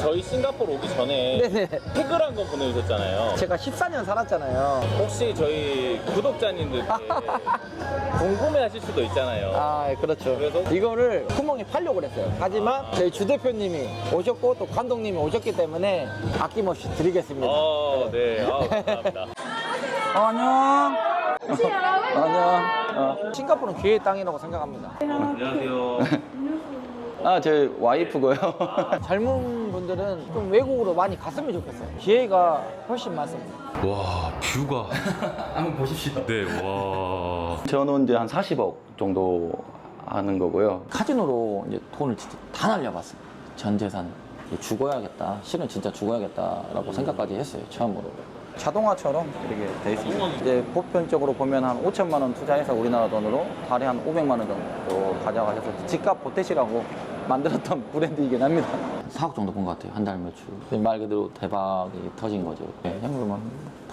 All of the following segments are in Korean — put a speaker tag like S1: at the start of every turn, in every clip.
S1: 저희 싱가포르 오기 전에
S2: 네네.
S1: 태글 한 건 보내주셨잖아요.
S2: 제가 14년 살았잖아요.
S1: 혹시 저희 구독자님들께 궁금해하실 수도 있잖아요.
S2: 아, 그렇죠.
S1: 그래서?
S2: 이거를 구멍에 팔려고 그랬어요. 하지만 저희 주 대표님이 오셨고 또 감독님이 오셨기 때문에 아낌없이 드리겠습니다.
S1: 네. 감사합니다.
S2: 안녕. 안녕. 싱가포르는 기회의 땅이라고 생각합니다.
S1: 안녕하세요.
S2: 아, 제 와이프고요. 젊은 분들은 좀 외국으로 많이 갔으면 좋겠어요. 기회가 훨씬 많습니다.
S3: 와, 뷰가.
S2: 한번 보십시오.
S3: 네, 와.
S2: 저는 이제 한 40억 정도 하는 거고요. 카지노로 이제 돈을 진짜 다 날려봤어요. 전 재산. 죽어야겠다. 실은 진짜 죽어야겠다라고 생각까지 했어요. 처음으로. 자동화처럼 이렇게 돼 있습니다. 이제 보편적으로 보면 한 5천만 원 투자해서 우리나라 돈으로 달에 한 500만 원 정도 가져가셔서 집값 보태시라고 만들었던 브랜드이긴 합니다. 4억 정도 본 것 같아요. 한 달 매출. 말 그대로 대박이 터진 거죠. 형으로 막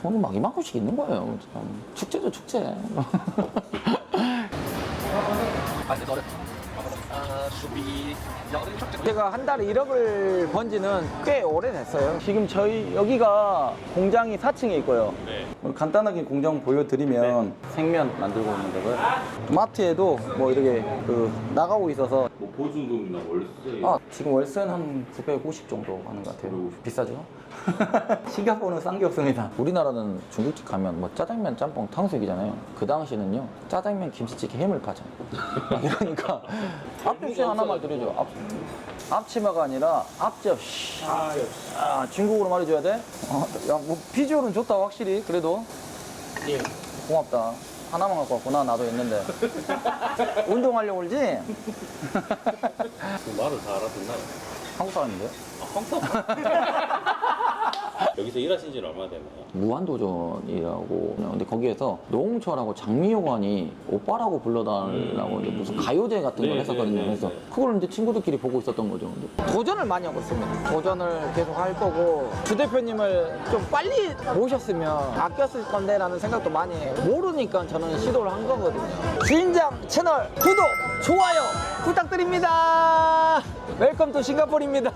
S2: 돈은 막 이만큼씩 있는 거예요. 참. 축제죠, 축제. 제가 한 달에 1억을 번 지는 꽤 오래됐어요. 지금 저희 여기가 공장이 4층에 있고요.
S1: 네.
S2: 간단하게 공장 보여드리면 생면 만들고 있는 데고요. 마트에도 뭐 이렇게 나가고 있어서
S3: 뭐 보증금이나 월세.
S2: 아, 지금 월세는 한 950 정도 하는 것 같아요. 비싸죠? 싱가포르는 싼 게 없습니다. 우리나라는 중국집 가면 뭐 짜장면, 짬뽕, 탕수육이잖아요. 그 당시는요, 짜장면, 김치찌개, 해물 파전. 이러니까 앞접시 하나만 드려줘. 앞치마가 아니라 앞접시. 중국어로 말해줘야 돼? 야, 뭐 비주얼은 좋다 확실히. 그래도
S1: 예.
S2: 고맙다. 하나만 갖고 왔구나. 나도 있는데. 운동하려고 그러지?
S1: 그 말을 다 알아듣나?
S2: 한국 사람인데요?
S1: 한국 여기서 일하신 지는 얼마나 됐나요?
S2: 무한도전이라고. 근데 거기에서 노홍철하고 장미호관이 오빠라고 불러달라고 이제 무슨 가요제 같은 걸 했었거든요. 그래서 그걸 이제 친구들끼리 보고 있었던 거죠. 도전을 많이 하고 있습니다. 도전을 계속 할 거고, 주 대표님을 좀 빨리 모셨으면 아꼈을 건데 라는 생각도 많이 해요. 모르니까 저는 시도를 한 거거든요. 주인장 채널 구독, 좋아요 부탁드립니다. 웰컴 투 싱가포르입니다.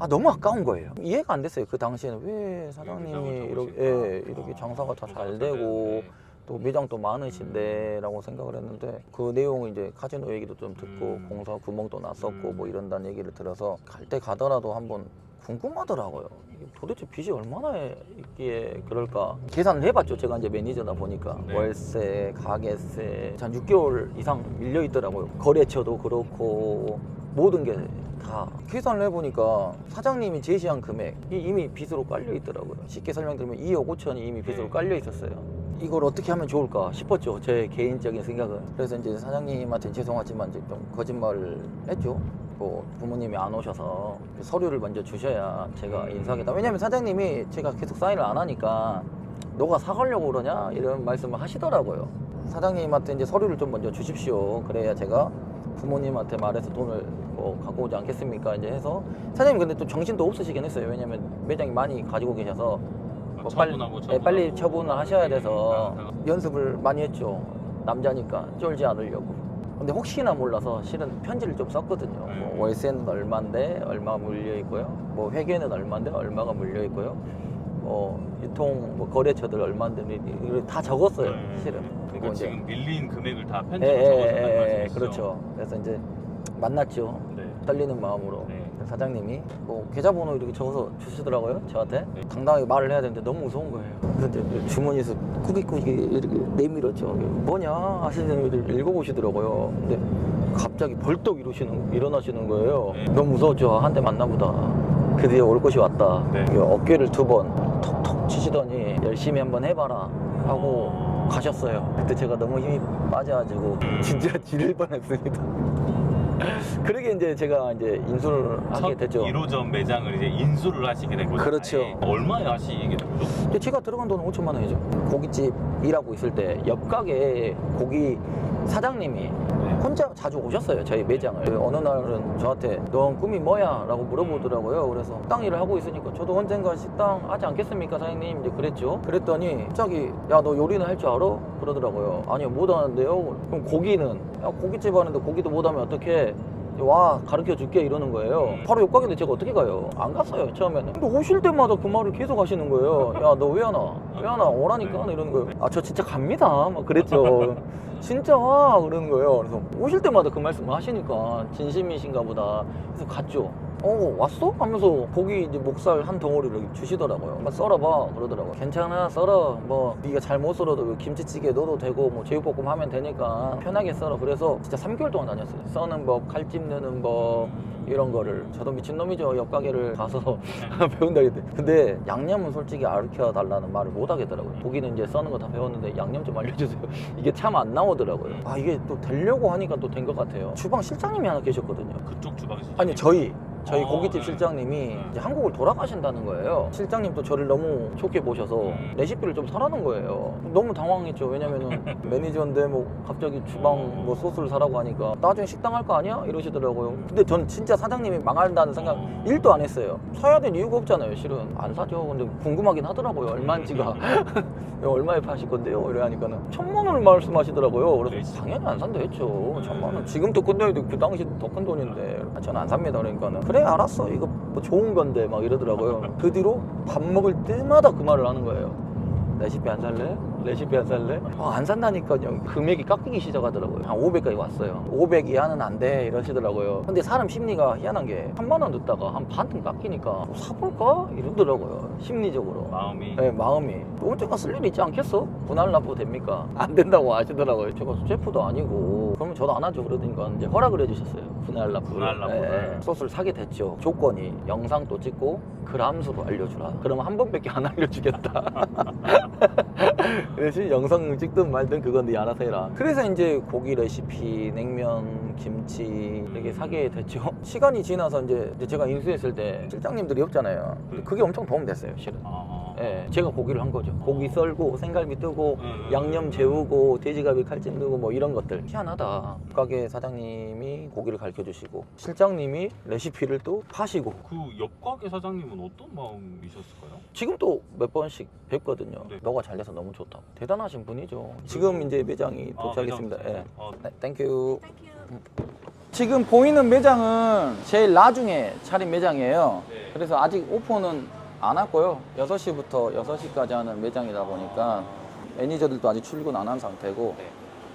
S2: 너무 아까운 거예요. 이해가 안 됐어요. 그 당시에는 왜 사장님이 이렇게 장사가 다 잘 되고 또 매장도 많으신데 라고 생각을 했는데, 그 내용을 이제 카지노 얘기도 좀 듣고 공사 구멍도 났었고 뭐 이런다는 얘기를 들어서 갈 때 가더라도 한번 궁금하더라고요. 이게 도대체 빚이 얼마나 있기에 그럴까 계산을 해봤죠. 제가 이제 매니저다 보니까 월세, 가게세 한 6개월 이상 밀려 있더라고요. 거래처도 그렇고 모든 게 다 계산을 해보니까 사장님이 제시한 금액이 이미 빚으로 깔려 있더라고요. 쉽게 설명드리면 2억 5천이 이미 빚으로 깔려 있었어요. 이걸 어떻게 하면 좋을까 싶었죠. 제 개인적인 생각은. 그래서 이제 사장님한테 죄송하지만 이제 좀 거짓말을 했죠. 뭐 부모님이 안 오셔서 서류를 먼저 주셔야 제가 인수하겠다. 왜냐면 사장님이 제가 계속 사인을 안 하니까 너가 사가려고 그러냐 이런 말씀을 하시더라고요. 사장님한테 이제 서류를 좀 먼저 주십시오. 그래야 제가 부모님한테 말해서 돈을 뭐 갖고 오지 않겠습니까 이제 해서. 사장님 근데 또 정신도 없으시긴 했어요. 왜냐면 매장이 많이 가지고 계셔서 뭐 빨리 처분을 하셔야 돼서 연습을 많이 했죠. 남자니까 쫄지 않으려고. 근데 혹시나 몰라서 실은 편지를 좀 썼거든요. 뭐 월세는 얼마인데 얼마 물려 있고요. 뭐 회계는 얼마인데 얼마가 물려 있고요. 유통 뭐 거래처들 얼마인데 이걸 다 적었어요. 실은.
S3: 그러니까
S2: 이제
S3: 지금 밀린 금액을 다 편지로 적어준다는 말씀이시죠?
S2: 그렇죠. 그래서 이제 만났죠.
S3: 네.
S2: 떨리는 마음으로.
S3: 네.
S2: 사장님이 뭐 계좌번호 이렇게 적어서 주시더라고요. 저한테.
S3: 네.
S2: 당당하게 말을 해야 되는데 너무 무서운 거예요. 그래서 이제 주머니에서 꾸깃꾸깃 이렇게 내밀었죠. 뭐냐 하시는 분들 읽어보시더라고요. 근데 갑자기 벌떡 일어나시는 거예요.
S3: 네.
S2: 너무 무서웠죠. 한 대 만나보다. 드디어 올 것이 왔다.
S3: 네.
S2: 어깨를 2번 톡톡 치시더니 열심히 한번 해봐라 하고 가셨어요. 그때 제가 너무 힘이 빠져가지고 진짜 지릴 뻔했습니다. 그러게 이제 제가 이제 인수를 하게 됐죠.
S3: 1호점 매장을 이제 인수를 하시게 된 거죠.
S2: 그렇죠.
S3: 얼마에 하시게 된 거죠?
S2: 근데 제가 들어간 돈은 5천만 원이죠. 고깃집 일하고 있을 때 옆 가게 고기 사장님이 혼자 자주 오셨어요. 저희 매장을. 어느 날은 저한테 넌 꿈이 뭐야? 라고 물어보더라고요. 그래서 식당 일을 하고 있으니까 저도 언젠가 식당 하지 않겠습니까 사장님? 이제 그랬죠. 그랬더니 갑자기 야 너 요리는 할 줄 알아? 그러더라고요. 아니요 못 하는데요. 그럼 고기는? 야 고깃집 하는데 고기도 못 하면 어떡해? 와 가르쳐 줄게 이러는 거예요. 바로 옆 가게인데 제가 어떻게 가요? 안 갔어요 처음에는. 근데 오실 때마다 그 말을 계속 하시는 거예요. 야 너 왜 안 와? 왜 안 와? 오라니까 이러는 거예요. 아 저 진짜 갑니다 막 그랬죠. 진짜 와 그러는 거예요. 그래서 오실 때마다 그 말씀을 하시니까 진심이신가 보다. 그래서 갔죠. 왔어? 하면서 고기 이제 목살 한 덩어리를 주시더라고요. 한번 썰어봐 그러더라고요. 괜찮아 썰어. 뭐 네가 잘 못 썰어도 김치찌개 넣어도 되고 뭐 제육볶음 하면 되니까 편하게 썰어. 그래서 진짜 3개월 동안 다녔어요. 써는 법, 칼집 넣는 법 이런 거를. 저도 미친놈이죠. 옆 가게를 가서 배운다 했는데. 근데 양념은 솔직히 가르쳐 달라는 말을 못 하겠더라고요. 고기는 이제 써는 거 다 배웠는데 양념 좀 알려주세요. 이게 참 안 나오더라고요. 아 이게 또 되려고 하니까 또 된 것 같아요. 주방 실장님이 하나 계셨거든요.
S3: 그쪽 주방에서
S2: 아니 저희 고깃집
S3: 네.
S2: 실장님이 이제 한국을 돌아가신다는 거예요. 실장님도 저를 너무 좋게 보셔서 레시피를 좀 사라는 거예요. 너무 당황했죠. 왜냐면은 매니저인데 뭐 갑자기 주방 뭐 소스를 사라고 하니까 나중에 식당 할 거 아니야? 이러시더라고요. 근데 전 진짜 사장님이 망한다는 생각 1도 안 했어요. 사야 될 이유가 없잖아요. 실은 안 사죠. 근데 궁금하긴 하더라고요. 얼마인지가. 얼마에 파실 건데요? 이래 하니까는 1,000만 원을 말씀하시더라고요. 그래서 당연히 안 산다 했죠. 1,000만 원. 지금 더 큰 돈인데 그 당시 더 큰 돈인데 저는 안 삽니다. 그러니까는 그래 알았어 이거 뭐 좋은 건데 막 이러더라고요. 그 뒤로 밥 먹을 때마다 그 말을 하는 거예요. 레시피 안 살래? 레시피 안 살래? 안 산다니까요. 금액이 깎이기 시작하더라고요. 한 500까지 왔어요. 500 이하는 안 돼 이러시더라고요. 근데 사람 심리가 희한한 게 3만 원 넣다가 한 반쯤 깎이니까 사볼까? 이러더라고요. 심리적으로.
S3: 마음이
S2: 네, 마음이. 언제가 쓸 일 있지 않겠어? 분할 납부 됩니까? 안 된다고 하시더라고요. 제가 셰프도 아니고 그러면 저도 안 하죠. 그러니까 이제 허락을 해주셨어요. 분할 납부를.
S3: 분할 납부를.
S2: 소스를 사게 됐죠. 조건이 영상도 찍고 그람수도 알려주라. 그러면 한 번밖에 안 알려주겠다. 대신 영상 찍든 말든 그건 네 알아서 해라. 그래서 이제 고기 레시피, 냉면, 김치 이렇게 사게 됐죠. 시간이 지나서 이제 제가 인수했을 때 실장님들이 없잖아요. 근데 그게 엄청 도움 됐어요, 실은. 예, 제가 고기를 한 거죠. 고기 썰고 생갈비 뜨고 양념 재우고 돼지갈비 칼집 넣고 뭐 이런 것들. 희한하다. 가게 사장님이 고기를 가르쳐 주시고 실장님이 레시피를 또 파시고.
S3: 그 옆가게 사장님은 어떤 마음이셨을까요?
S2: 지금 또 몇 번씩 뵙거든요.
S3: 네.
S2: 너가 잘 돼서 너무 좋다. 대단하신 분이죠. 지금 이제 매장이 도착했습니다.
S3: 매장
S2: 예.
S3: 도착.
S2: 네, 땡큐. 지금 보이는 매장은 제일 나중에 차린 매장이에요.
S3: 네.
S2: 그래서 아직 오픈은 안 했고요. 6시부터 6시까지 하는 매장이다 보니까 매니저들도 아직 출근 안 한 상태고.
S3: 네.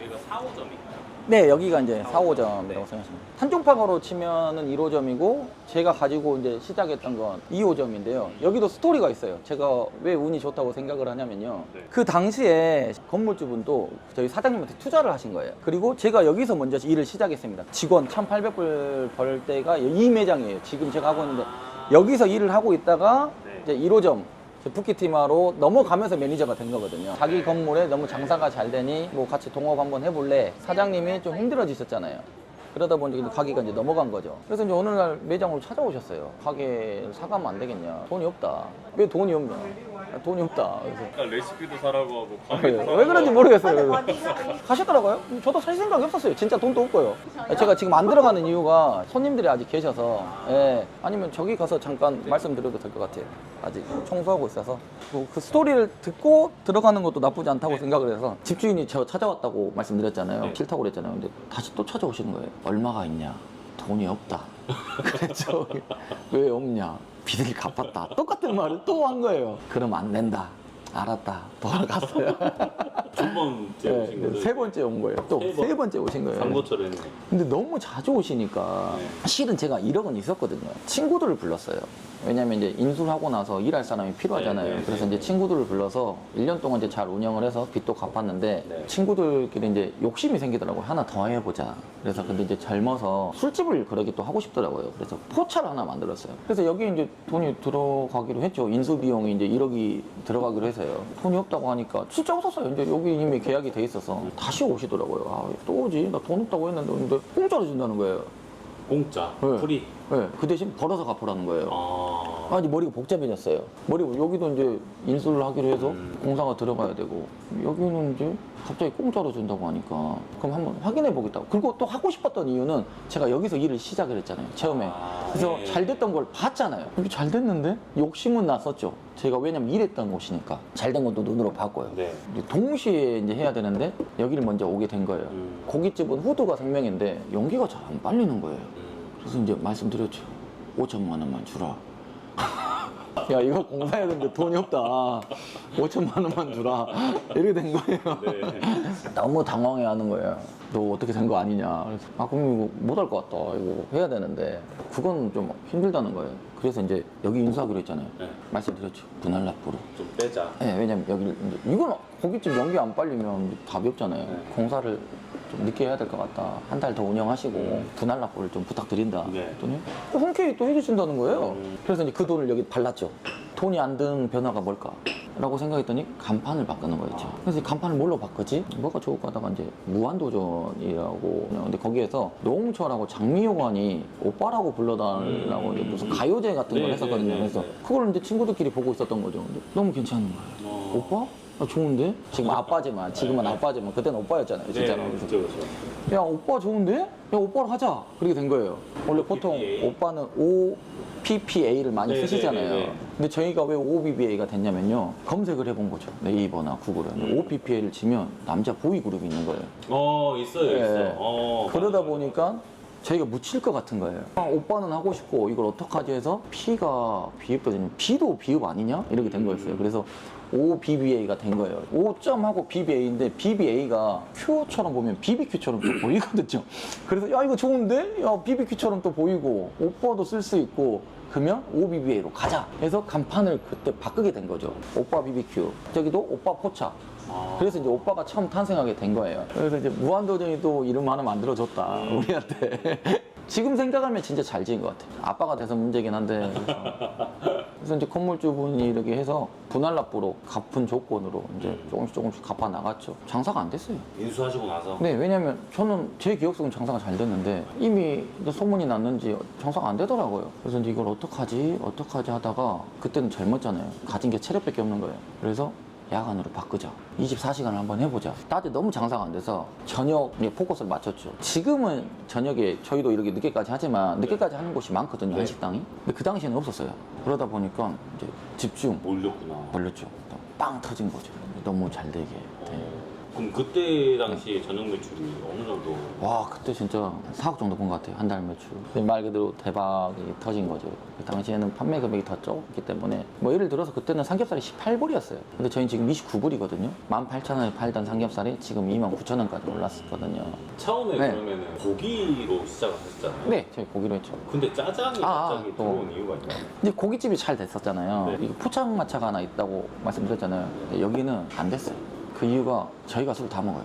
S3: 여기가 4호점인가요?
S2: 네, 여기가 이제 4호점이라고
S3: 네.
S2: 생각하시면 한종파가로 치면은 1호점이고 제가 가지고 이제 시작했던 건 2호점인데요. 여기도 스토리가 있어요. 제가 왜 운이 좋다고 생각을 하냐면요.
S3: 네.
S2: 그 당시에 건물주분도 저희 사장님한테 투자를 하신 거예요. 그리고 제가 여기서 먼저 일을 시작했습니다. 직원 1,800불 벌 때가 이 매장이에요. 지금 제가 하고 있는데 여기서 일을 하고 있다가 이제 1호점 부키티마로 넘어가면서 매니저가 된 거거든요. 자기 건물에 너무 장사가 잘 되니 뭐 같이 동업 한번 해볼래? 사장님이 좀 힘들어지셨잖아요. 그러다 보니까 가게가 이제 넘어간 거죠. 그래서 이제 어느 날 매장으로 찾아오셨어요. 가게 사가면 안 되겠냐? 돈이 없다. 왜 돈이 없냐? 돈이 없다. 그래서
S3: 약간 레시피도 사라고 하고
S2: 왜 그런지 모르겠어요. 하시더라고요. 저도 살 생각이 없었어요. 진짜 돈도 없고요. 제가 지금 안 들어가는 이유가 손님들이 아직 계셔서, 예. 아니면 저기 가서 잠깐 말씀드려도 될 것 같아요. 아직 청소하고 있어서. 그 스토리를 듣고 들어가는 것도 나쁘지 않다고 생각을 해서 집주인이 저 찾아왔다고 말씀드렸잖아요. 싫다고 그랬잖아요. 근데 다시 또 찾아오시는 거예요. 얼마가 있냐? 돈이 없다. 그랬죠. 왜 없냐? 빚을 갚았다. 똑같은 말을 또 한 거예요. 그럼 안 된다. 알았다. 돌아갔어요.
S1: 두 번째 오신 거죠?
S2: 세 번째 온 거예요. 또 세 번째 오신 거예요.
S1: 삼고철 했네.
S2: 근데 너무 자주 오시니까 실은 제가 1억은 있었거든요. 친구들을 불렀어요. 왜냐면 이제 인수하고 나서 일할 사람이 필요하잖아요.
S1: 네.
S2: 그래서 이제 친구들을 불러서 1년 동안 이제 잘 운영을 해서 빚도 갚았는데
S1: 네.
S2: 친구들끼리 이제 욕심이 생기더라고요. 하나 더 해보자. 그래서 근데 이제 젊어서 술집을 그러게 또 하고 싶더라고요. 그래서 포차를 하나 만들었어요. 그래서 여기 이제 돈이 들어가기로 했죠. 인수 비용이 이제 1억이 들어가기로 해서요. 돈이 없다고 하니까 진짜 없었어요. 이제 여기 이미 계약이 돼 있어서 다시 오시더라고요. 아, 또 오지? 나 돈 없다고 했는데 근데 공짜로 준다는 거예요.
S1: 공짜,
S2: 네.
S1: 프리.
S2: 네, 그 대신 벌어서 갚으라는 거예요.
S1: 아,
S2: 아니 머리가 복잡해졌어요. 여기도 이제 인수를 하기로 해서 공사가 들어가야 되고 여기는 이제 갑자기 공짜로 준다고 하니까 그럼 한번 확인해 보겠다고. 그리고 또 하고 싶었던 이유는 제가 여기서 일을 시작을 했잖아요. 처음에. 그래서
S1: 네.
S2: 잘 됐던 걸 봤잖아요. 이게 잘 됐는데 욕심은 났었죠. 제가 왜냐면 일했던 곳이니까 잘 된 것도 눈으로 봤고요.
S1: 네.
S2: 이제 동시에 이제 해야 되는데 여기를 먼저 오게 된 거예요. 고깃집은 후드가 생명인데 연기가 잘 안 빨리는 거예요. 그래서 이제 말씀드렸죠. 5천만 원만 주라. 야, 이거 공사해야 되는데 돈이 없다. 5천만 원만 주라. 이렇게 된 거예요.
S1: 네.
S2: 너무 당황해 하는 거예요. 너 어떻게 된 거 아니냐. 그래서 아, 그럼 이거 못 할 것 같다. 이거 해야 되는데. 그건 좀 힘들다는 거예요. 그래서 이제 여기 인수하기로 했잖아요.
S1: 네.
S2: 말씀드렸죠. 분할 납부로.
S1: 좀 빼자.
S2: 네, 왜냐면 여기를 이제 이건 고깃집 연기 안 빨리면 답이 없잖아요.
S1: 네.
S2: 공사를 좀 늦게 해야 될 것 같다. 한 달 더 운영하시고 분할 납부를 좀 부탁드린다.
S1: 네.
S2: 했더니 흔쾌히 또 해주신다는 거예요. 그래서 이제 그 돈을 여기 발랐죠. 돈이 안 든 변화가 뭘까? 라고 생각했더니 간판을 바꾸는 거였죠. 그래서 이 간판을 뭘로 바꾸지? 뭐가 좋을까 하다가 이제 무한도전이라고. 근데 거기에서 노홍철하고 장미호관이 오빠라고 불러달라고 이제 무슨 가요제 같은 걸
S1: 네,
S2: 했었거든요.
S1: 네, 네,
S2: 그래서
S1: 네.
S2: 그걸 이제 친구들끼리 보고 있었던 거죠. 근데 너무 괜찮은 거예요. 오빠? 아, 좋은데? 지금 아빠지만, 지금은 아빠지만, 그때는 오빠였잖아요, 진짜로.
S1: 네,
S2: 그래서
S1: 그렇죠, 그렇죠.
S2: 야, 오빠 좋은데? 야, 오빠를 하자. 그렇게 된 거예요. 원래 보통
S1: OPPA.
S2: 오빠는 OPPA를 많이
S1: 네,
S2: 쓰시잖아요.
S1: 네, 네, 네.
S2: 근데 저희가 왜 OPPA가 됐냐면요. 검색을 해본 거죠. 네이버나 구글에. OPPA를 치면 남자 보이그룹이 있는 거예요.
S1: 있어요,
S2: 네.
S1: 있어.
S2: 그러다 보니까 저희가 묻힐 것 같은 거예요. 아, 오빠는 하고 싶고 이걸 어떡하지 해서 P가 비읍거든요. B도 비읍 아니냐? 이렇게 된 거였어요. 그래서 OBBA가 된 거예요. 5점하고 BBA인데 BBA가 Q처럼 보면 BBQ처럼 또 보이거든요. 그래서 야, 이거 좋은데? 야, BBQ처럼 또 보이고 오빠도 쓸 수 있고 그러면 OBBA로 가자 해서 간판을 그때 바꾸게 된 거죠. 오빠 BBQ. 저기도 오빠 포차. 그래서 이제 오빠가 처음 탄생하게 된 거예요. 그래서 이제 무한도전이 또 이름 하나 만들어줬다, 우리한테. 지금 생각하면 진짜 잘 지은 것 같아요. 아빠가 돼서 문제긴 한데. 그래서 이제 건물주분이 이렇게 해서 분할 납부로 갚은 조건으로 이제 조금씩 갚아 나갔죠. 장사가 안 됐어요.
S1: 인수하시고 나서.
S2: 네, 왜냐면 저는 제 기억 속은 장사가 잘 됐는데 이미 이제 소문이 났는지 장사가 안 되더라고요. 그래서 이제 이걸 어떡하지 하다가 그때는 젊었잖아요. 가진 게 체력밖에 없는 거예요. 그래서 야간으로 바꾸자. 24시간을 한번 해보자. 낮에 너무 장사가 안 돼서 저녁에 포커스를 맞췄죠. 지금은 저녁에 저희도 이렇게 늦게까지 하지만 늦게까지 하는 곳이 많거든요,
S1: 네.
S2: 한식당이. 근데 그 당시에는 없었어요. 그러다 보니까 이제 집중
S1: 몰렸구나.
S2: 걸렸죠. 빵 터진 거죠. 너무 잘 되게.
S1: 그럼 그때 당시 저녁 매출이 어느 정도?
S2: 와, 그때 진짜 4억 정도 본 것 같아요. 한 달 매출. 말 그대로 대박이 터진 거죠. 그 당시에는 판매 금액이 더 적기 때문에 뭐 예를 들어서 그때는 삼겹살이 18불이었어요. 근데 저희는 지금 29불이거든요. 18,000원에 팔던 삼겹살이 지금 29,000원까지 올랐었거든요.
S1: 처음에
S2: 네.
S1: 그러면은 고기로 시작을 하셨잖아요.
S2: 네, 저희 고기로 했죠.
S1: 근데 짜장이 갑자기
S2: 또.
S1: 들어온 이유가 있나요?
S2: 근데 고깃집이 잘 됐었잖아요.
S1: 네.
S2: 이게 포장마차가 하나 있다고 말씀드렸잖아요. 근데 여기는 안 됐어요. 그 이유가 저희가 술 다 먹어요.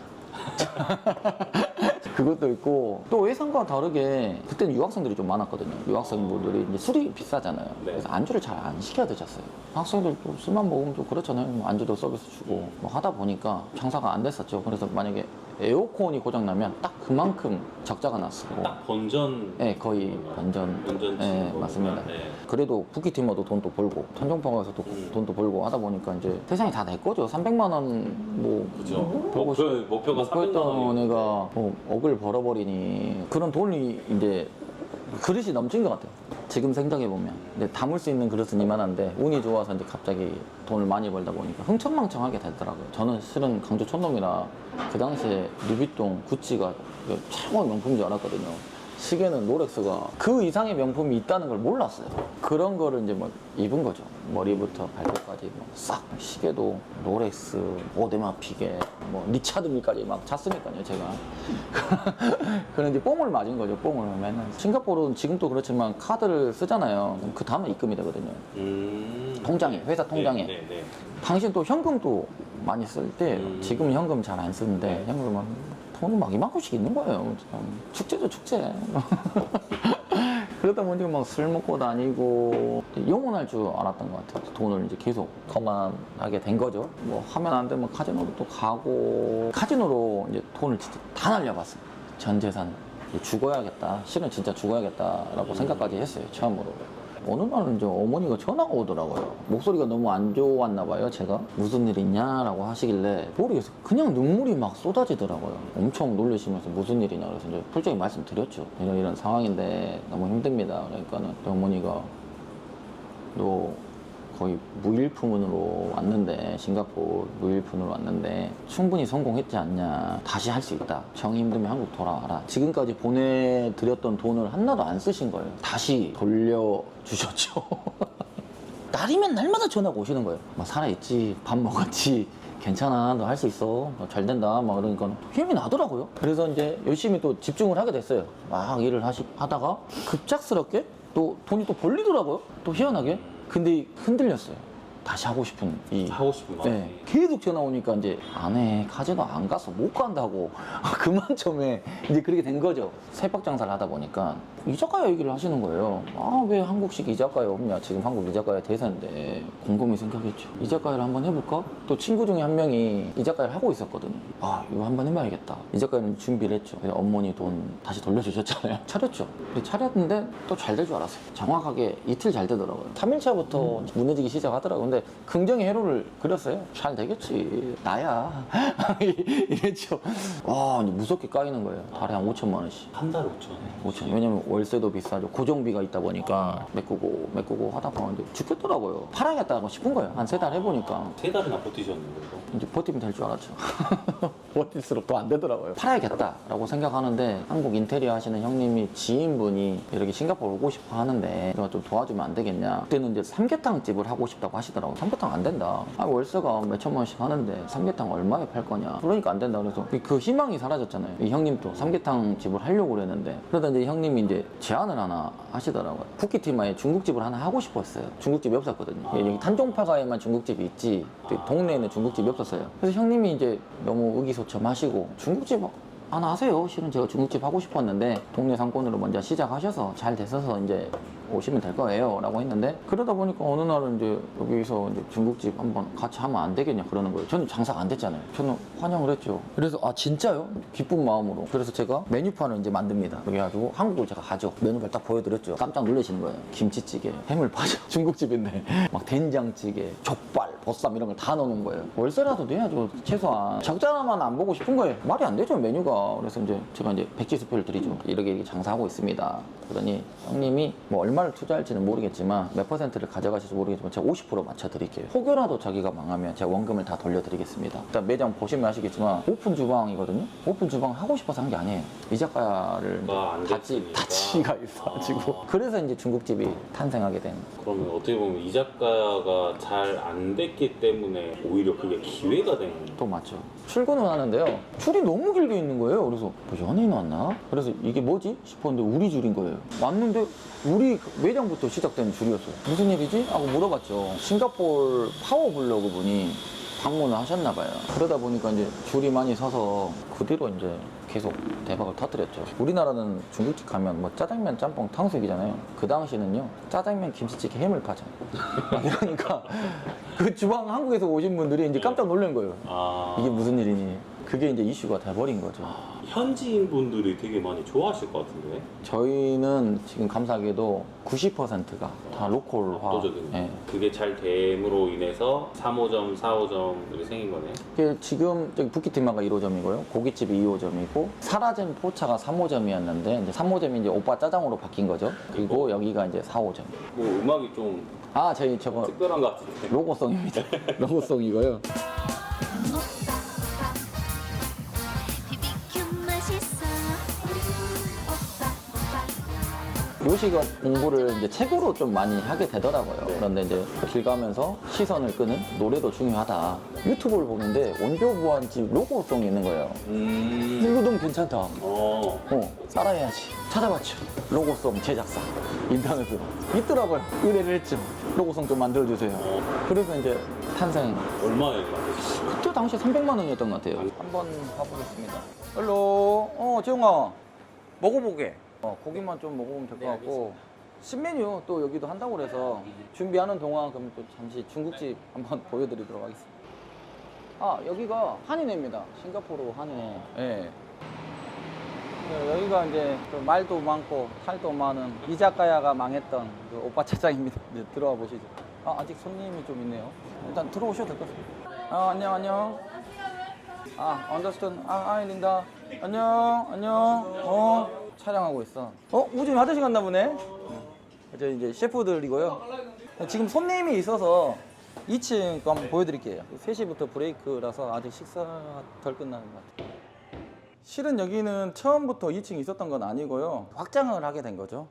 S2: 그것도 있고 또 예상과 다르게 그때는 유학생들이 좀 많았거든요. 유학생분들이 이제 술이 비싸잖아요.
S1: 네.
S2: 그래서 안주를 잘 안 시켜 드셨어요. 학생들 또 술만 먹으면 좀 그렇잖아요. 뭐 안주도 서비스 주고 뭐 하다 보니까 장사가 안 됐었죠. 그래서 만약에 에어컨이 고장나면 딱 그만큼 적자가 났어요.
S1: 딱 번전
S2: 네, 거의 완전.
S1: 운전
S2: 네, 맞습니다.
S1: 네.
S2: 그래도 부키티머도 돈도 벌고 천정파가에서도 돈도 벌고 하다 보니까 이제 세상이 다 내 거죠. 300만 원 뭐
S1: 그죠.
S2: 벌고
S1: 목표가 300만
S2: 목표했던
S1: 원.
S2: 애가 뭐 억을 벌어버리니 그런 돈이 이제 그릇이 넘친 것 같아요. 지금 생각해 보면. 근데 담을 수 있는 그릇은 이만한데 운이 좋아서 이제 갑자기 돈을 많이 벌다 보니까 흥청망청하게 되더라고요. 저는 실은 강주 촌놈이라 그 당시에 루비통, 구찌가 최고의 명품인 줄 알았거든요. 시계는 롤렉스가 그 이상의 명품이 있다는 걸 몰랐어요. 그런 거를 이제 뭐 입은 거죠. 머리부터 발끝까지 싹 시계도 롤렉스, 오데마 피게, 뭐 리차드 밀까지 막 찼으니까요, 제가. 그런 이제 뽕을 맞은 거죠, 뽕을 맨날. 싱가포르는 지금도 그렇지만 카드를 쓰잖아요. 그럼 그 다음에 입금이 되거든요. 통장에, 회사 통장에.
S1: 네, 네, 네.
S2: 당신 또 현금도 많이 쓸 때 지금은 현금 잘 안 쓰는데
S1: 네.
S2: 현금을 돈이 막 이만큼씩 있는 거예요. 참. 축제죠, 축제. 그러다 보니까 막 술 먹고 다니고 영원할 줄 알았던 것 같아요. 돈을 이제 계속 거만하게 된 거죠. 뭐 하면 안 되면 카지노로 또 가고 카지노로 이제 돈을 진짜 다 날려봤어요. 전 재산. 죽어야겠다. 실은 진짜 죽어야겠다라고 생각까지 했어요. 처음으로. 어느 날은 이제 어머니가 전화가 오더라고요. 목소리가 너무 안 좋았나 봐요, 제가. 무슨 일 있냐라고 하시길래 모르겠어요. 그냥 눈물이 막 쏟아지더라고요. 엄청 놀라시면서 무슨 일이냐 그래서 이제 솔직히 말씀드렸죠. 이런 상황인데 너무 힘듭니다. 그러니까는 어머니가 너 거의 무일푼으로 왔는데 싱가포르 무일푼으로 왔는데 충분히 성공했지 않냐. 다시 할 수 있다. 정이 힘들면 한국 돌아와라. 지금까지 보내드렸던 돈을 하나도 안 쓰신 거예요. 다시 돌려주셨죠. 날이면 날마다 전화가 오시는 거예요. 막 살아있지, 밥 먹었지, 괜찮아, 너 할 수 있어, 너 잘 된다, 막 그러니까 힘이 나더라고요. 그래서 이제 열심히 또 집중을 하게 됐어요. 막 일을 하다가 급작스럽게 또 돈이 또 벌리더라고요. 또 희한하게. 근데 흔들렸어요. 다시 하고 싶은
S1: 하고 싶은 마음이.
S2: 네. 계속 전화 오니까 이제 안 해. 카지노 안 가서 못 간다고. 그만 좀 해. 이제 그렇게 된 거죠. 세박 장사를 하다 보니까 이자카야 얘기를 하시는 거예요. 아, 왜 한국식 이자카야 없냐. 지금 한국 이자카야 대세인데 곰곰이 생각했죠. 이자카야를 한번 해볼까? 또 친구 중에 한 명이 이자카야를 하고 있었거든요. 아, 이거 한번 해봐야겠다. 이자카야는 준비를 했죠. 그래서 어머니 돈 다시 돌려주셨잖아요. 차렸죠. 근데 차렸는데 또 잘 될 줄 알았어요. 정확하게 이틀 잘 되더라고요. 3일차부터 무너지기 시작하더라고요. 근데 긍정의 회로를 그렸어요. 잘 되겠지. 나야. 이랬죠. 와, 이제 무섭게 까이는 거예요. 달에 한 5천만 원씩.
S1: 한 달에 5천 원.
S2: 5천. 왜냐면 월세도 비싸죠. 고정비가 있다 보니까 메꾸고 하다가 이제 죽겠더라고요. 팔아야겠다고 싶은 거예요. 한 3달 해보니까.
S1: 3달이나 버티셨는데도.
S2: 이제 버티면 될 줄 알았죠. 버틸수록 더 안 되더라고요. 팔아야겠다라고 생각하는데 한국 인테리어 하시는 형님이 지인분이 이렇게 싱가포르 오고 싶어 하는데 내가 좀 도와주면 안 되겠냐. 그때는 이제 삼계탕 집을 하고 싶다고 하시더라고요. 삼계탕 안 된다. 아, 월세가 몇 천만 원씩 하는데 삼계탕 얼마에 팔 거냐. 그러니까 안 된다. 그래서 그 희망이 사라졌잖아요. 이 형님도 삼계탕 집을 하려고 그랬는데 그러다 이제 형님이 이제 제안을 하나 하시더라고요. 푸키티마에 중국집을 하나 하고 싶었어요. 중국집이 없었거든요. 여기 탄종파가에만 중국집이 있지 동네에는 중국집이 없었어요. 그래서 형님이 이제 너무 의기소침하시고 중국집 하나 하세요. 실은 제가 중국집 하고 싶었는데 동네 상권으로 먼저 시작하셔서 잘 됐어서 이제 오시면 될 거예요 라고 했는데 그러다 보니까 어느 날은 이제 여기서 이제 중국집 한번 같이 하면 안 되겠냐 그러는 거예요. 저는 장사가 안 됐잖아요. 저는 환영을 했죠. 그래서 아 진짜요? 기쁜 마음으로. 그래서 제가 메뉴판을 이제 만듭니다. 그래가지고 한국을 제가 가죠. 메뉴를 딱 보여드렸죠. 깜짝 놀라시는 거예요. 김치찌개, 해물파전, 중국집인데 막 된장찌개, 족발, 보쌈 이런 걸 다 넣어놓은 거예요. 월세라도 내야죠. 최소한 적자만 안 보고 싶은 거예요. 말이 안 되죠 메뉴가. 그래서 이제 제가 이제 백지수표를 드리죠. 이렇게 장사하고 있습니다. 그러더니 형님이 뭐 얼마를 투자할지는 모르겠지만 몇 퍼센트를 가져가실지 모르겠지만 제가 50% 맞춰드릴게요. 혹여라도 자기가 망하면 제가 원금을 다 돌려드리겠습니다. 일단 매장 보시면 아시겠지만 오픈 주방이거든요. 오픈 주방 하고 싶어서 한 게 아니에요. 이자카야를
S1: 안 됐으니까.
S2: 다치가 있어가지고 그래서 이제 중국집이 탄생하게 된.
S1: 그러면 어떻게 보면 이자카야가 잘 안 됐기 때문에 오히려 그게 기회가 된.
S2: 또 맞죠. 출근을 하는데요. 줄이 너무 길게 있는 거예요. 그래서 뭐 연예인 왔나? 그래서 이게 뭐지? 싶었는데 우리 줄인 거예요. 왔는데 우리 매장부터 시작된 줄이었어요. 무슨 일이지? 하고 물어봤죠. 싱가포르 파워블로그 분이 방문을 하셨나 봐요. 그러다 보니까 이제 줄이 많이 서서 그 뒤로 이제 계속 대박을 터뜨렸죠. 우리나라는 중국집 가면 뭐 짜장면, 짬뽕, 탕수육이잖아요. 그 당시는요. 짜장면, 김치찌개, 해물파전. 이러니까 그 주방 한국에서 오신 분들이 이제 깜짝 놀란 거예요.
S1: 아.
S2: 이게 무슨 일이니? 그게 이제 이슈가 돼버린 거죠.
S1: 현지인 분들이 되게 많이 좋아하실 것 같은데.
S2: 저희는 지금 감사하게도 90%가 다 로컬화.
S1: 압도적인.
S2: 예.
S1: 그게 잘 됨으로 인해서 3호점, 4호점이 생긴 거네.
S2: 이게 지금 저기 부키티마가 1호점이고요. 고깃집이 2호점이고 사라진 포차가 3호점이었는데 이제 3호점이 이제 오빠 짜장으로 바뀐 거죠. 그리고 여기가 이제 4호점.
S1: 뭐 음악이 좀
S2: 아, 저희 저거
S1: 특별한 것 같은데.
S2: 로고송입니다. 로고송이고요.
S4: BBQ 맛있어.
S2: 요식업 공부를 이제 책으로 좀 많이 하게 되더라고요.
S1: 네.
S2: 그런데 이제 길 가면서 시선을 끄는 노래도 중요하다. 유튜브를 보는데 원조 부안집 로고송이 있는 거예요. 이거 너무 괜찮다. 따라해야지. 찾아봤죠. 로고송 제작사. 인터넷으로. 있더라고요. 의뢰를 했죠. 로고송 좀 만들어주세요. 그래서 이제 탄생.
S1: 얼마에 만드셨어요?
S2: 그때 당시 300만 원이었던 것 같아요. 한번 가보겠습니다. 헬로. 재용아. 먹어보게. 고기만 좀 먹어보면 될 것 같고. 신메뉴 또 여기도 한다고 그래서 준비하는 동안 그럼 또 잠시 중국집 한번 보여드리도록 하겠습니다. 아, 여기가 한인회입니다. 싱가포르 한인회. 예. 네, 여기가 이제 그 말도 많고 탈도 많은 이자카야가 망했던 그 오빠 차장입니다. 이제 들어와 보시죠. 아, 아직 손님이 좀 있네요. 일단 들어오셔도 될 것 같습니다. 아, 안녕. 아, 언더스턴. 린다. 안녕. 촬영하고 있어. 우진 화장실 갔나 보네? 저 이제 셰프들이고요. 지금 손님이 있어서 2층 거 한번 보여드릴게요. 3시부터 브레이크라서 아직 식사가 덜 끝나는 것 같아요. 실은 여기는 처음부터 2층이 있었던 건 아니고요. 확장을 하게 된 거죠.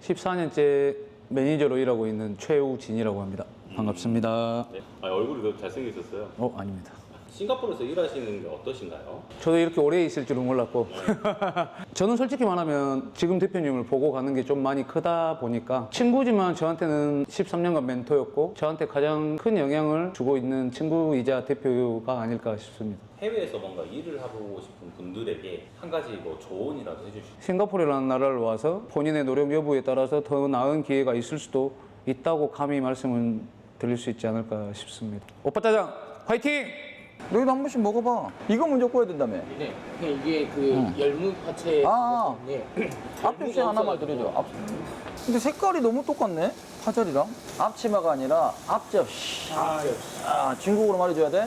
S5: 14년째 매니저로 일하고 있는 최우진이라고 합니다. 반갑습니다.
S1: 네. 얼굴이 더 잘생기셨어요.
S5: 아닙니다.
S1: 싱가포르에서 일하시는 게 어떠신가요?
S5: 저도 이렇게 오래 있을 줄은 몰랐고 저는 솔직히 말하면 지금 대표님을 보고 가는 게 좀 많이 크다 보니까 친구지만 저한테는 13년간 멘토였고 저한테 가장 큰 영향을 주고 있는 친구이자 대표가 아닐까 싶습니다.
S1: 해외에서 뭔가 일을 하고 싶은 분들에게 한 가지 뭐 조언이라도 해주시죠.
S5: 싱가포르라는 나라를 와서 본인의 노력 여부에 따라서 더 나은 기회가 있을 수도 있다고 감히 말씀을 드릴 수 있지 않을까 싶습니다. 오빠 짜장 화이팅!
S2: 너희도 한 번씩 먹어봐. 이거 먼저 구워야 된다며.
S6: 네, 이게 그 열무 파채.
S2: 아.
S6: 네.
S2: 앞접시 하나만 드려줘. 근데 색깔이 너무 똑같네? 파절이랑? 앞치마가 아니라 앞접시. 중국어로 말해줘야 돼?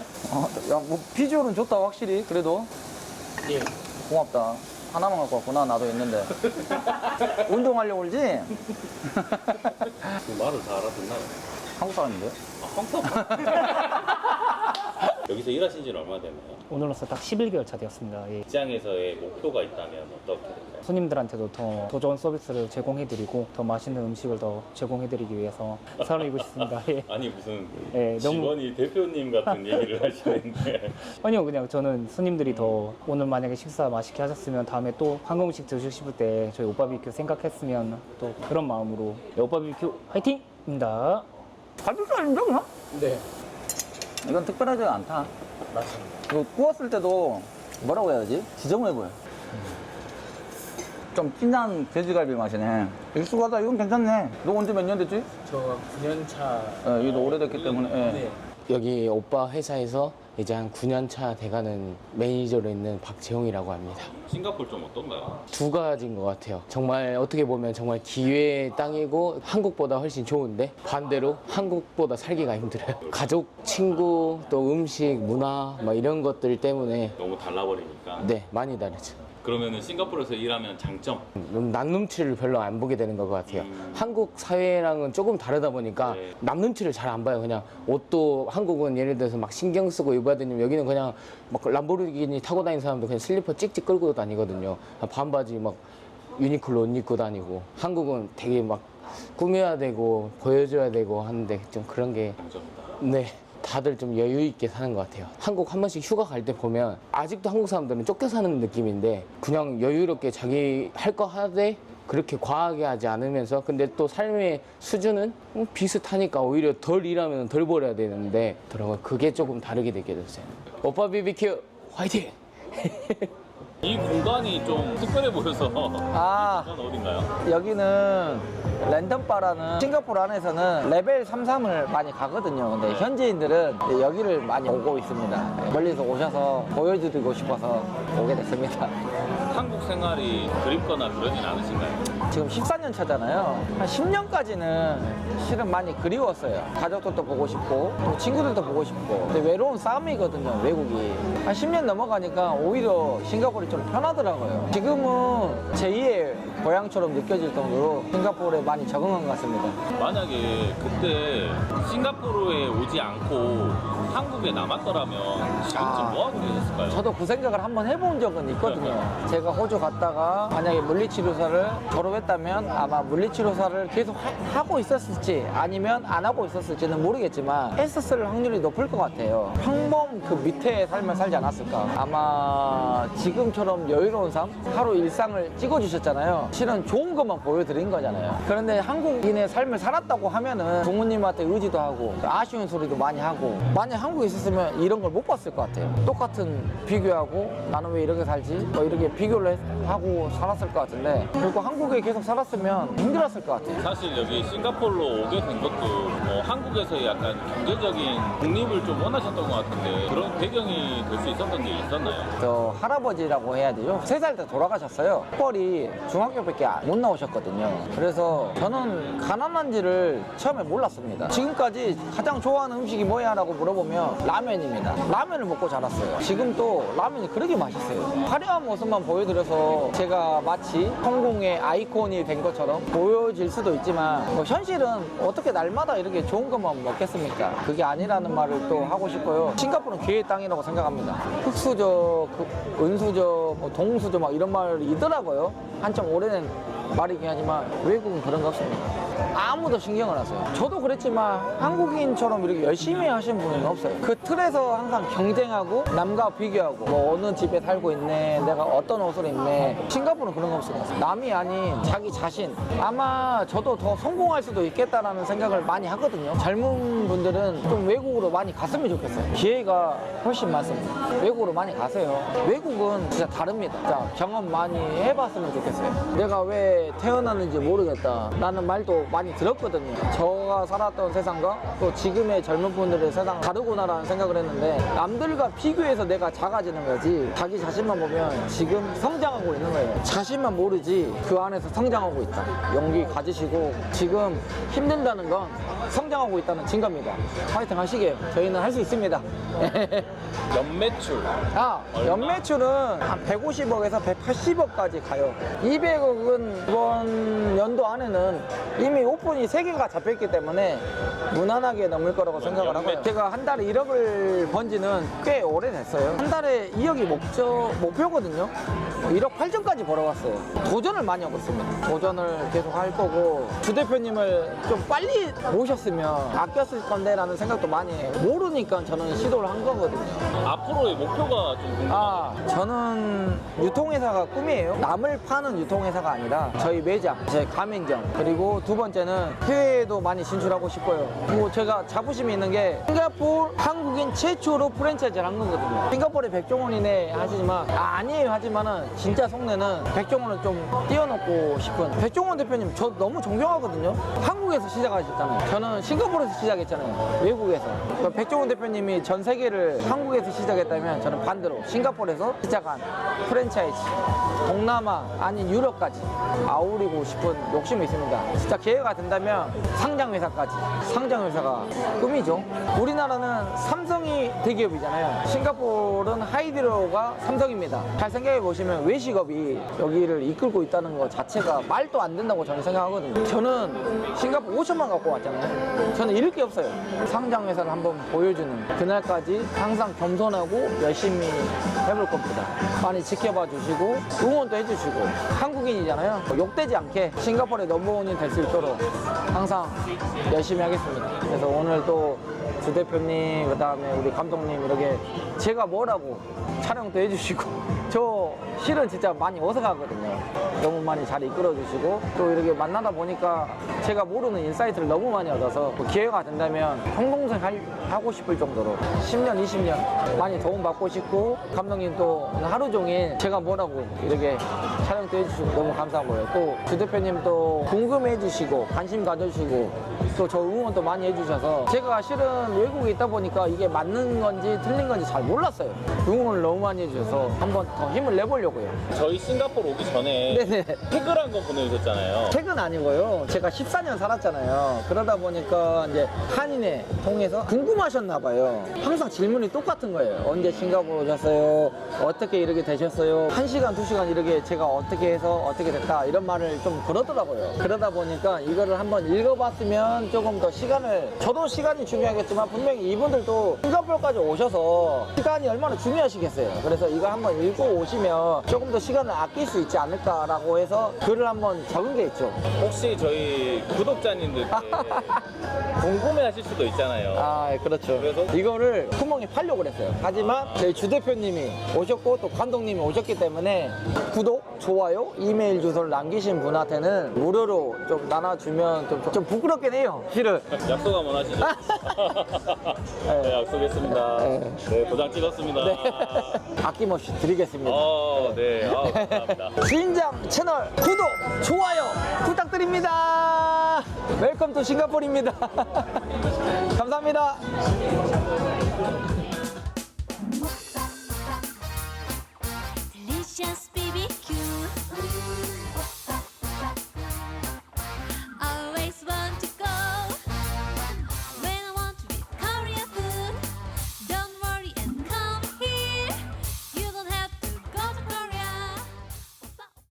S2: 뭐 비주얼은 좋다 확실히. 그래도
S6: 예.
S2: 고맙다. 하나만 갖고 왔구나. 나도 있는데. 운동하려고 그러지?
S1: 그 말을 다 알아듣나요?
S2: 한국 사람인데?
S1: 여기서 일하신 지는 얼마나 되나요?
S7: 오늘로서 딱 11개월 차 되었습니다. 예.
S1: 직장에서의 목표가 있다면 어떻게 될까요?
S7: 손님들한테도 더 좋은 서비스를 제공해드리고 더 맛있는 음식을 더 제공해드리기 위해서 사람을 이고 싶습니다. 예.
S1: 아니 무슨
S7: 예, 너무
S1: 직원이 대표님 같은 얘기를 하시는데
S7: 아니요, 그냥 저는 손님들이 더 오늘 만약에 식사 맛있게 하셨으면 다음에 또 한국 음식 드시고 싶을 때 저희 오빠 비비큐 생각했으면 또 그런 마음으로 네, 오빠 비비큐 화이팅입니다.
S2: 가격이 아닌가?
S6: 네.
S2: 이건 특별하지 않다.
S6: 맞습니다.
S2: 이거 구웠을 때도 뭐라고 해야지? 지저분해 보여. 좀 진한 돼지갈비 맛이네. 익숙하다. 이건 괜찮네. 너 언제 몇 년 됐지?
S6: 저 9년 차.
S2: 이도 오래됐기 때문에. 예.
S6: 네. 여기 오빠 회사에서 이제 한 9년 차 돼가는 매니저로 있는 박재홍이라고 합니다.
S1: 싱가포르 좀 어떤가요?
S6: 두 가지인 것 같아요. 정말 어떻게 보면 정말 기회의 땅이고 한국보다 훨씬 좋은데 반대로 한국보다 살기가 힘들어요. 가족, 친구, 또 음식, 문화 막 이런 것들 때문에
S1: 너무 달라버리니까.
S6: 네, 많이 다르죠.
S1: 그러면은 싱가포르에서 일하면 장점?
S6: 남 눈치를 별로 안 보게 되는 것 같아요. 한국 사회랑은 조금 다르다 보니까
S1: 네.
S6: 남 눈치를 잘 안 봐요. 그냥 옷도 한국은 예를 들어서 막 신경 쓰고 입어야 되면 여기는 그냥 막 람보르기니 타고 다니는 사람도 그냥 슬리퍼 찍찍 끌고 다니거든요. 반바지 막 유니클로 옷 입고 다니고 한국은 되게 막 꾸며야 되고 보여줘야 되고 하는데 좀 그런 게
S1: 장점이다.
S6: 네. 다들 좀 여유 있게 사는 것 같아요. 한국 한 번씩 휴가 갈 때 보면 아직도 한국 사람들은 쫓겨 사는 느낌인데 그냥 여유롭게 자기 할 거 하되 그렇게 과하게 하지 않으면서 근데 또 삶의 수준은 비슷하니까 오히려 덜 일하면 덜 벌어야 되는데 그게 조금 다르게 느껴졌어요. 오빠 BBQ 화이팅!
S1: 이 공간이 좀 특별해 보여서
S2: 아,
S1: 이건 어딘가요?
S2: 여기는 랜덤바라는 싱가포르 안에서는 레벨 33을 많이 가거든요. 근데 현지인들은 여기를 많이 오고 있습니다. 멀리서 오셔서 보여드리고 싶어서 오게 됐습니다.
S1: 한국 생활이 그립거나 그러진 않으신가요?
S2: 지금 14년 차잖아요. 한 10년까지는 실은 많이 그리웠어요. 가족들도 보고 싶고 또 친구들도 보고 싶고. 근데 외로운 싸움이거든요, 외국이. 한 10년 넘어가니까 오히려 싱가포르이 좀 편하더라고요. 지금은 제2의 고향처럼 느껴질 정도로 싱가포르에 많이 적응한 것 같습니다.
S1: 만약에 그때 싱가포르에 오지 않고 한국에 남았더라면 지금쯤 뭐 하고 계셨을까요?
S2: 저도 그 생각을 한번 해본 적은 있거든요. 제가 호주 갔다가 만약에 물리치료사를 졸업했다면 아마 물리치료사를 계속 하고 있었을지 아니면 안 하고 있었을지는 모르겠지만 했었을 확률이 높을 것 같아요. 평범 그 밑에 삶을 살지 않았을까. 아마 지금처럼 여유로운 삶, 하루 일상을 찍어주셨잖아요. 실은 좋은 것만 보여드린 거잖아요. 그런데 한국인의 삶을 살았다고 하면은 부모님한테 의지도 하고 아쉬운 소리도 많이 하고, 만약 한국에 있었으면 이런 걸 못 봤을 것 같아요. 똑같은 비교하고 나는 왜 이렇게 살지? 뭐 이렇게 비교를 하고 살았을 것 같은데, 그리고 한국에 계속 살았으면 힘들었을 것 같아요.
S1: 사실 여기 싱가포르로 오게 된 것도 한국에서의 약간 경제적인 독립을 좀 원하셨던 것 같은데 그런 배경이 될 수 있었던 게 있었나요?
S2: 저 할아버지라고 해야 되죠? 3살 때 돌아가셨어요. 뻘이 중학교밖에 못 나오셨거든요. 그래서 저는 가난한지를 처음에 몰랐습니다. 지금까지 가장 좋아하는 음식이 뭐야? 라고 물어보면 라면입니다. 라면을 먹고 자랐어요. 지금 또 라면이 그렇게 맛있어요. 화려한 모습만 보여드려서 제가 마치 성공의 아이콘이 된 것처럼 보여질 수도 있지만 뭐 현실은 어떻게 날마다 이렇게 좋은 것만 먹겠습니까? 그게 아니라는 말을 또 하고 싶어요. 싱가포르는 기회의 땅이라고 생각합니다. 흑수저, 은수저, 뭐 동수저 막 이런 말이 있더라고요. 한참 오래된 말이긴 하지만 외국은 그런 거 없습니다. 아무도 신경을 안 써요. 저도 그랬지만 한국인처럼 이렇게 열심히 하시는 분은 없어요. 그 틀에서 항상 경쟁하고 남과 비교하고 뭐 어느 집에 살고 있네, 내가 어떤 옷을 입네. 싱가포르는 그런 거 없어요. 남이 아닌 자기 자신. 아마 저도 더 성공할 수도 있겠다라는 생각을 많이 하거든요. 젊은 분들은 좀 외국으로 많이 갔으면 좋겠어요. 기회가 훨씬 많습니다. 외국으로 많이 가세요. 외국은 진짜 다릅니다. 자, 경험 많이 해봤으면 좋겠어요. 내가 왜 태어났는지 모르겠다. 라는 말도 많이 들었거든요. 저가 살았던 세상과 또 지금의 젊은 분들의 세상 다르구나라는 생각을 했는데, 남들과 비교해서 내가 작아지는 거지 자기 자신만 보면 지금 성장하고 있는 거예요. 자신만 모르지 그 안에서 성장하고 있다. 용기 가지시고 지금 힘든다는 건 성장하고 있다는 증거입니다. 파이팅 하시게요. 저희는 할 수 있습니다.
S1: 연매출
S2: 연매출은 한 150억에서 180억까지 가요. 200억은 이번 연도 안에는 이미 오픈이 3개가 잡혀있기 때문에 무난하게 넘을 거라고 생각을 하고요. 제가 한 달에 1억을 번 지는 꽤 오래됐어요. 한 달에 2억이 목표거든요. 1억 8천까지 벌어왔어요. 도전을 많이 하고 있습니다. 도전을 계속 할 거고, 주 대표님을 좀 빨리 모셨으면 아꼈을 건데 라는 생각도 많이 해요. 모르니까 저는 시도를 한 거거든요.
S1: 앞으로의 목표가 좀 궁금해요.
S2: 저는 유통회사가 꿈이에요. 남을 파는 유통회사가 아니라 저희 매장, 제 가맹점, 그리고 두 번째는 해외에도 많이 진출하고 싶어요. 그리고 제가 자부심이 있는 게 싱가포르 한국인 최초로 프랜차이즈를 한 거거든요. 싱가포르에 백종원이네 하시지만 아니에요 하지만은 진짜 속내는 백종원을 좀 띄워놓고 싶은. 백종원 대표님 저 너무 존경하거든요. 한국에서 시작하셨잖아요. 저는 싱가포르에서 시작했잖아요. 외국에서. 그러니까 백종원 대표님이 전 세계를 한국에서 시작했다면 저는 반대로 싱가포르에서 시작한 프랜차이즈, 동남아 아닌 유럽까지 아우르고 싶은 욕심이 있습니다. 진짜 기회가 된다면 상장회사까지. 상장회사가 꿈이죠. 우리나라는 삼성이 대기업이잖아요. 싱가포르는 하이드로가 삼성입니다. 잘 생각해 보시면 외식업이 여기를 이끌고 있다는 것 자체가 말도 안 된다고 저는 생각하거든요. 저는 싱가포르 5천만 갖고 왔잖아요. 저는 잃을 게 없어요. 상장회사를 한번 보여주는 그날까지 항상 겸손하고 열심히 해볼 겁니다. 많이 지켜봐 주시고 응원도 해주시고, 한국인이잖아요. 욕되지 않게 싱가포르의 넘버원이 될 수 있도록 항상 열심히 하겠습니다. 그래서 오늘 또 주 대표님, 그 다음에 우리 감독님 이렇게 제가 뭐라고 촬영도 해주시고 저 실은 진짜 많이 어색하거든요. 너무 많이 잘 이끌어주시고 또 이렇게 만나다 보니까 제가 모르는 인사이트를 너무 많이 얻어서 뭐 기회가 된다면 형동생 하고 싶을 정도로 10년, 20년 많이 도움받고 싶고 감독님 또 하루 종일 제가 뭐라고 이렇게 촬영도 해주시고 너무 감사하고요. 또 주 대표님 또 궁금해 해주시고 관심 가져주시고 또 저 응원도 많이 해주셔서 제가 실은 외국에 있다 보니까 이게 맞는 건지 틀린 건지 잘 몰랐어요. 응원을 너무 많이 해주셔서 한번 더 힘을 내보려고요.
S1: 저희 싱가포르 오기 전에
S2: 네네.
S1: 태글 한 건 보내주셨잖아요.
S2: 책은 아니고요. 제가 14년 살았잖아요. 그러다 보니까 이제 한인회 통해서 궁금하셨나 봐요. 항상 질문이 똑같은 거예요. 언제 싱가포르 오셨어요? 어떻게 이렇게 되셨어요? 1시간, 2시간 이렇게 제가 어떻게 해서 어떻게 됐다 이런 말을 좀 그러더라고요. 그러다 보니까 이거를 한번 읽어봤으면 조금 더 시간을 저도 시간이 중요하겠지만 분명히 이분들도 싱가포르까지 오셔서 시간이 얼마나 중요하시겠어요. 그래서 이거 한번 읽고 오시면 조금 더 시간을 아낄 수 있지 않을까라고 해서 글을 한번 적은 게 있죠.
S1: 혹시 저희 구독자님들 궁금해하실 수도 있잖아요.
S2: 아, 그렇죠.
S1: 그래서?
S2: 이거를 쿠멍에 팔려고 그랬어요. 하지만 저희 주 대표님이 오셨고 또 감독님이 오셨기 때문에 구독, 좋아요, 이메일 주소를 남기신 분한테는 무료로 좀 나눠주면 좀 부끄럽긴 해요. 실은.
S1: 약속 한번 하시죠. 네, 약속했습니다. 네, 도장 찍었습니다.
S2: 아낌없이 드리겠습니다.
S1: 네, 감사합니다.
S2: 주인장 채널 구독, 좋아요 부탁드립니다. 웰컴 투 싱가포르입니다. 감사합니다.
S4: Delicious BBQ.